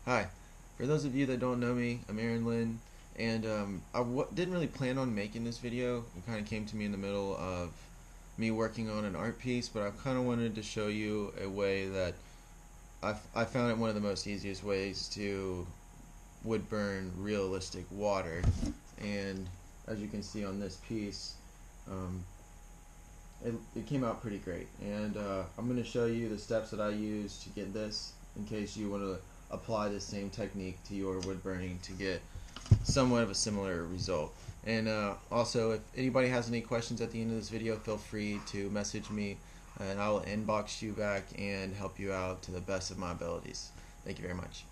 Hi. For those of you that don't know me, I'm Aaron Lynn, and didn't really plan on making this video. It kind of came to me in the middle of me working on an art piece, but I kind of wanted to show you a way that I found it one of the most easiest ways to wood burn realistic water. And as you can see on this piece, um, it came out pretty great. And I'm going to show you the steps that I use to get this in case you want to apply the same technique to your wood burning to get somewhat of a similar result. And also, if anybody has any questions at the end of this video, feel free to message me and I will inbox you back and help you out to the best of my abilities. Thank you very much.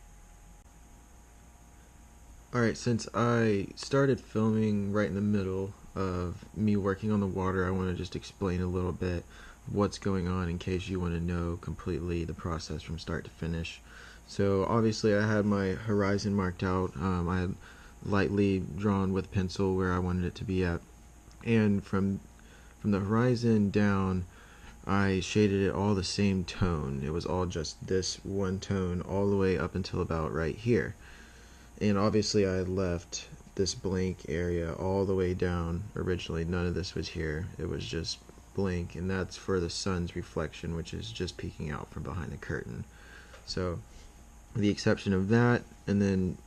Alright, since I started filming right in the middle of me working on the water, I want to just explain a little bit what's going on in case you want to know completely the process from start to finish. So obviously I had my horizon marked out. I had lightly drawn with pencil where I wanted it to be at, and from the horizon down I shaded it all the same tone. It was all just this one tone all the way up until about right here. And obviously I left this blank area all the way down. Originally none of this was here, it was just blank, and that's for the sun's reflection, which is just peeking out from behind the curtain. So the exception of that, and then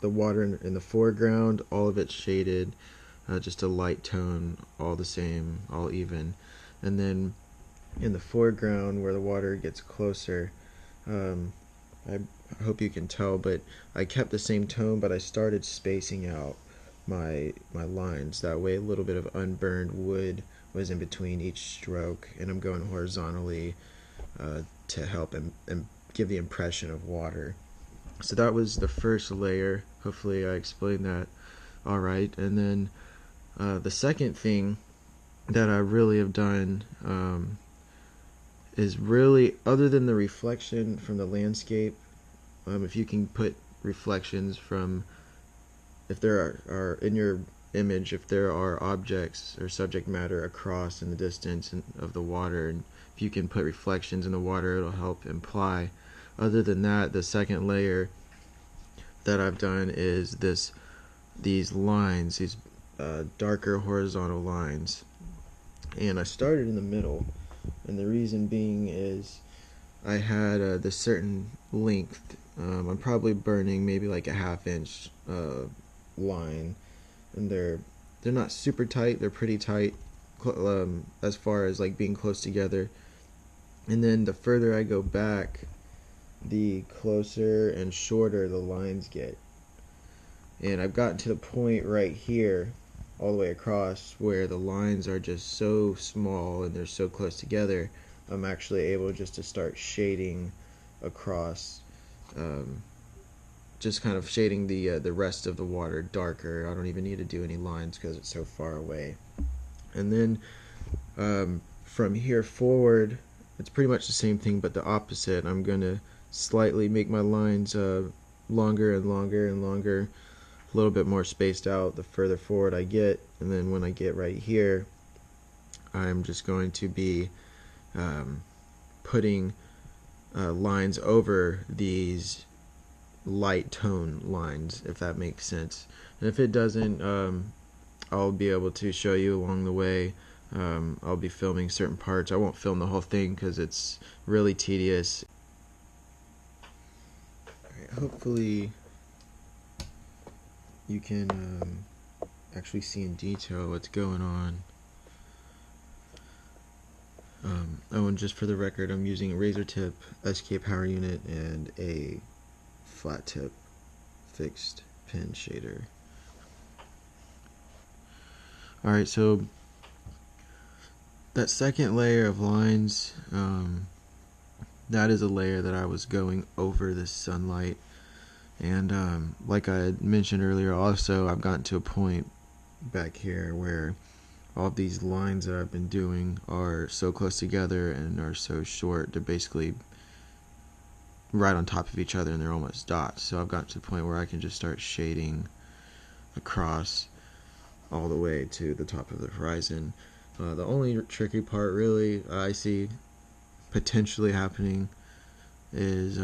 the water in the foreground, all of it shaded, just a light tone, all the same, all even. And then in the foreground where the water gets closer, I hope you can tell, but I kept the same tone, but I started spacing out my lines. That way a little bit of unburned wood was in between each stroke, and I'm going horizontally to help and give the impression of water. So that was the first layer. Hopefully I explained that alright. And then the second thing that I really have done is really, other than the reflection from the landscape, if you can put reflections from, if there are in your image, if there are objects or subject matter across in the distance of the water, and if you can put reflections in the water, it'll help imply. Other than that, the second layer that I've done is these lines, these darker horizontal lines, and I started in the middle, and the reason being is I had this certain length. I'm probably burning maybe like a ½ inch line, and they're not super tight, they're pretty tight as far as like being close together. And then the further I go back, the closer and shorter the lines get. And I've gotten to the point right here all the way across where the lines are just so small and they're so close together, I'm actually able just to start shading across, just kind of shading the rest of the water darker. I don't even need to do any lines because it's so far away. And then from here forward, it's pretty much the same thing but the opposite. I'm gonna slightly make my lines longer and longer and longer, a little bit more spaced out the further forward I get. And then when I get right here, I'm just going to be putting lines over these light tone lines, if that makes sense. And if it doesn't, I'll be able to show you along the way. I'll be filming certain parts. I won't film the whole thing because it's really tedious. Hopefully you can actually see in detail what's going on. Oh, and just for the record, I'm using a razor tip SK power unit and a flat tip fixed pen shader. Alright, so that second layer of lines, that is a layer that I was going over the sunlight. And like I had mentioned earlier, also I've gotten to a point back here where all of these lines that I've been doing are so close together and are so short, they're basically right on top of each other and they're almost dots. So I've gotten to the point where I can just start shading across all the way to the top of the horizon. The only tricky part really I see potentially happening is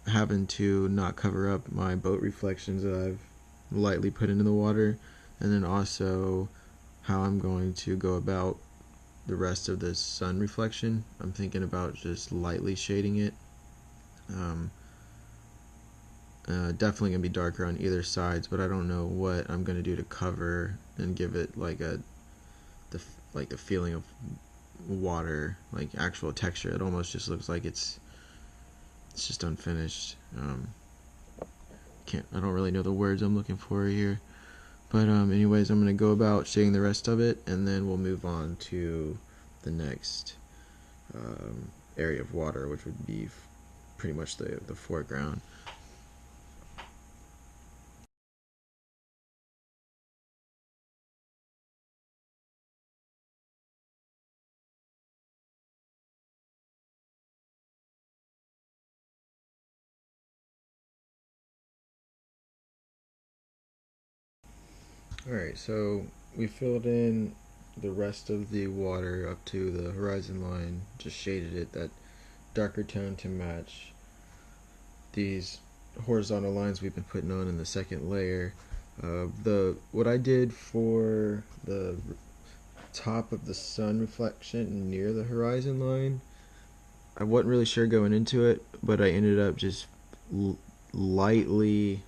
having to not cover up my boat reflections that I've lightly put into the water, and then also how I'm going to go about the rest of this sun reflection. I'm thinking about just lightly shading it. Definitely gonna be darker on either sides, but I don't know what I'm gonna do to cover and give it like the feeling of water, like actual texture. It almost just looks like it's just unfinished. I don't really know the words I'm looking for here, but anyways, I'm gonna go about shading the rest of it, and then we'll move on to the next area of water, which would be pretty much the foreground. Alright, so we filled in the rest of the water up to the horizon line, just shaded it that darker tone to match these horizontal lines we've been putting on in the second layer. What I did for the top of the sun reflection near the horizon line, I wasn't really sure going into it, but I ended up just lightly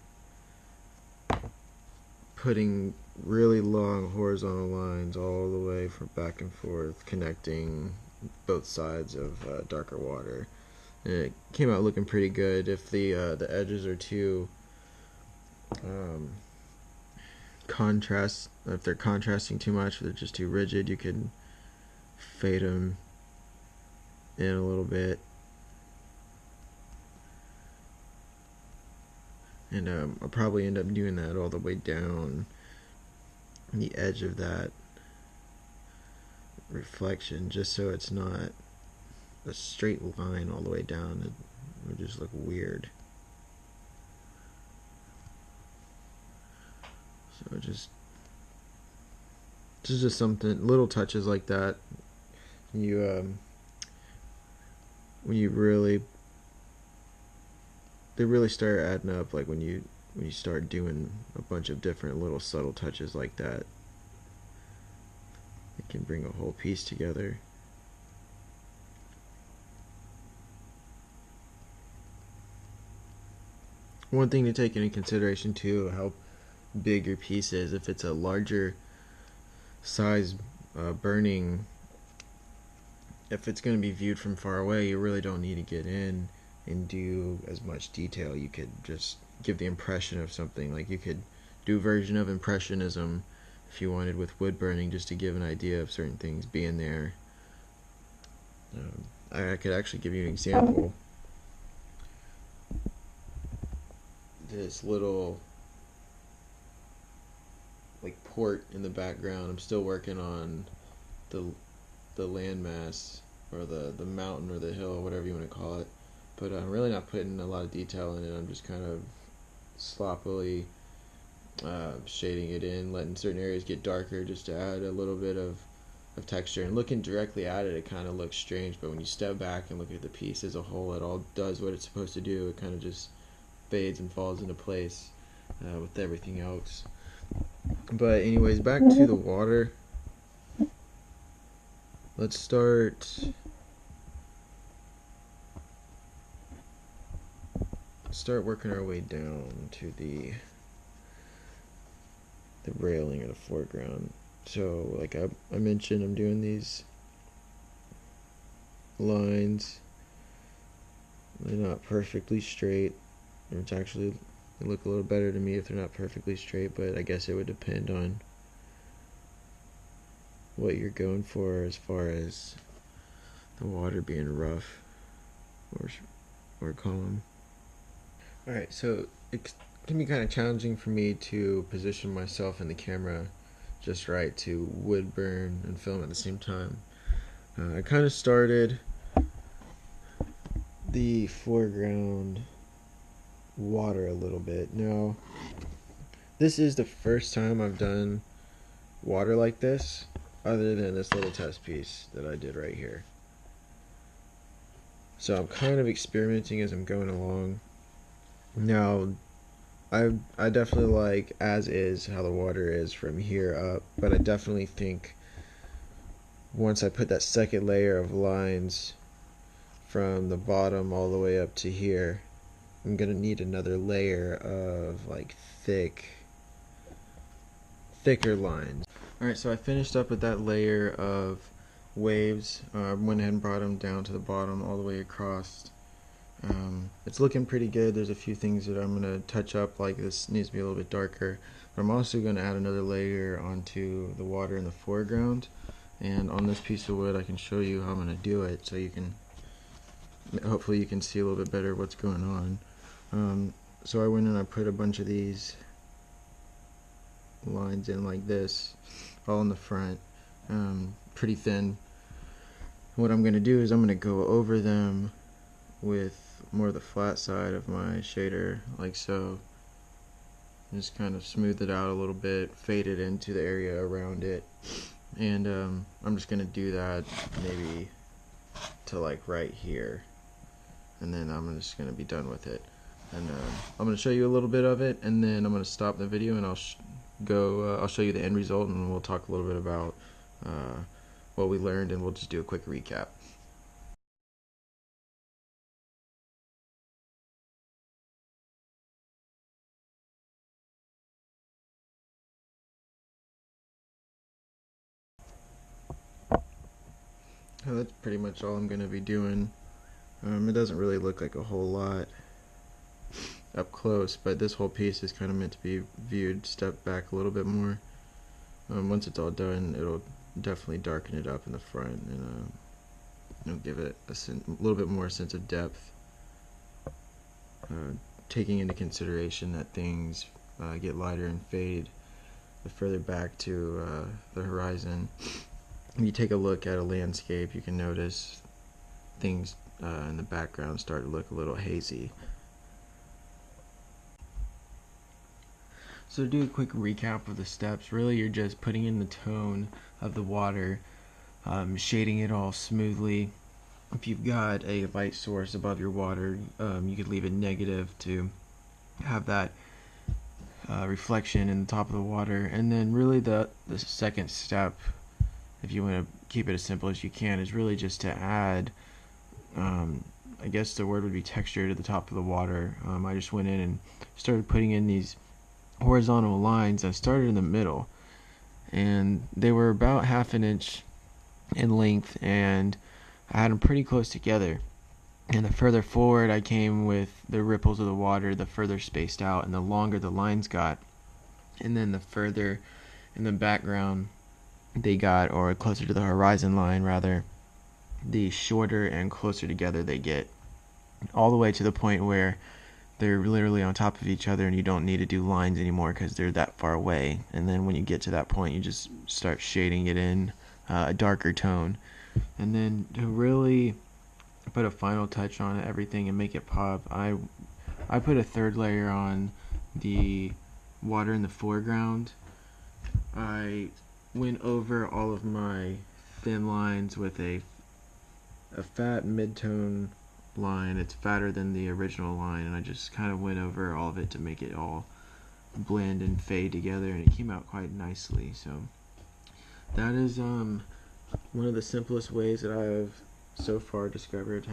putting really long horizontal lines all the way from back and forth, connecting both sides of darker water. And it came out looking pretty good. If the edges are too if they're contrasting too much, if they're just too rigid, you can fade them in a little bit. And I'll probably end up doing that all the way down the edge of that reflection, just so it's not a straight line all the way down. It would just look weird. So just something, little touches like that. You when you really they really start adding up, like when you start doing a bunch of different little subtle touches like that, it can bring a whole piece together. One thing to take into consideration too, how big your piece is. If it's a larger size burning, if it's going to be viewed from far away, you really don't need to get in and do as much detail. You could just give the impression of something. Like you could do a version of impressionism if you wanted with wood burning, just to give an idea of certain things being there. I could actually give you an example. This little like port in the background, I'm still working on the landmass, or the mountain or the hill, whatever you want to call it, but I'm really not putting a lot of detail in it. I'm just kind of sloppily shading it in, letting certain areas get darker just to add a little bit of texture. And looking directly at it, it kind of looks strange, but when you step back and look at the piece as a whole, it all does what it's supposed to do. It kind of just fades and falls into place with everything else. But anyways, back to the water. Let's start working our way down to the railing or the foreground. So like I mentioned, I'm doing these lines. They're not perfectly straight. It's actually, they look a little better to me if they're not perfectly straight, but I guess it would depend on what you're going for as far as the water being rough or calm. Alright, so it can be kind of challenging for me to position myself in the camera just right to wood burn and film at the same time. I kind of started the foreground water a little bit. Now, this is the first time I've done water like this, other than this little test piece that I did right here. So I'm kind of experimenting as I'm going along. Now, I definitely like as is how the water is from here up, but I definitely think once I put that second layer of lines from the bottom all the way up to here, I'm gonna need another layer of like thicker lines. Alright, so I finished up with that layer of waves. Went ahead and brought them down to the bottom all the way across. It's looking pretty good. There's a few things that I'm going to touch up, like this needs to be a little bit darker. But I'm also going to add another layer onto the water in the foreground. And on this piece of wood I can show you how I'm going to do it, so you can, hopefully you can see a little bit better what's going on. So I went and I put a bunch of these lines in like this, all in the front, pretty thin. What I'm going to do is I'm going to go over them with more of the flat side of my shader, like so. Just kind of smooth it out a little bit, fade it into the area around it, and I'm just going to do that maybe to like right here, and then I'm just going to be done with it. And I'm going to show you a little bit of it, and then I'm going to stop the video and I'll show you the end result, and we'll talk a little bit about what we learned, and we'll just do a quick recap. That's pretty much all I'm going to be doing. It doesn't really look like a whole lot up close, but this whole piece is kind of meant to be viewed step back a little bit more. Once it's all done, it'll definitely darken it up in the front, and give it a little bit more sense of depth, taking into consideration that things get lighter and fade the further back to the horizon. When you take a look at a landscape, you can notice things in the background start to look a little hazy. So to do a quick recap of the steps, really you're just putting in the tone of the water, shading it all smoothly. If you've got a light source above your water, you could leave it negative to have that reflection in the top of the water. And then really the second step, if you want to keep it as simple as you can, is really just to add, I guess the word would be texture to the top of the water. I just went in and started putting in these horizontal lines. I started in the middle, and they were about 1/2 inch in length, and I had them pretty close together. And the further forward I came with the ripples of the water, the further spaced out and the longer the lines got. And then the further in the background they got, or closer to the horizon line rather, the shorter and closer together they get, all the way to the point where they're literally on top of each other and you don't need to do lines anymore because they're that far away. And then when you get to that point, you just start shading it in a darker tone. And then to really put a final touch on everything and make it pop, I put a third layer on the water in the foreground. I went over all of my thin lines with a fat mid-tone line. It's fatter than the original line, and I just kind of went over all of it to make it all blend and fade together, and it came out quite nicely. So that is one of the simplest ways that I have so far discovered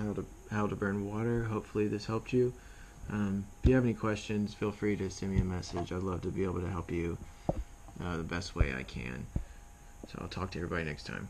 how to burn water. Hopefully this helped you. If you have any questions, feel free to send me a message. I'd love to be able to help you the best way I can. So I'll talk to everybody next time.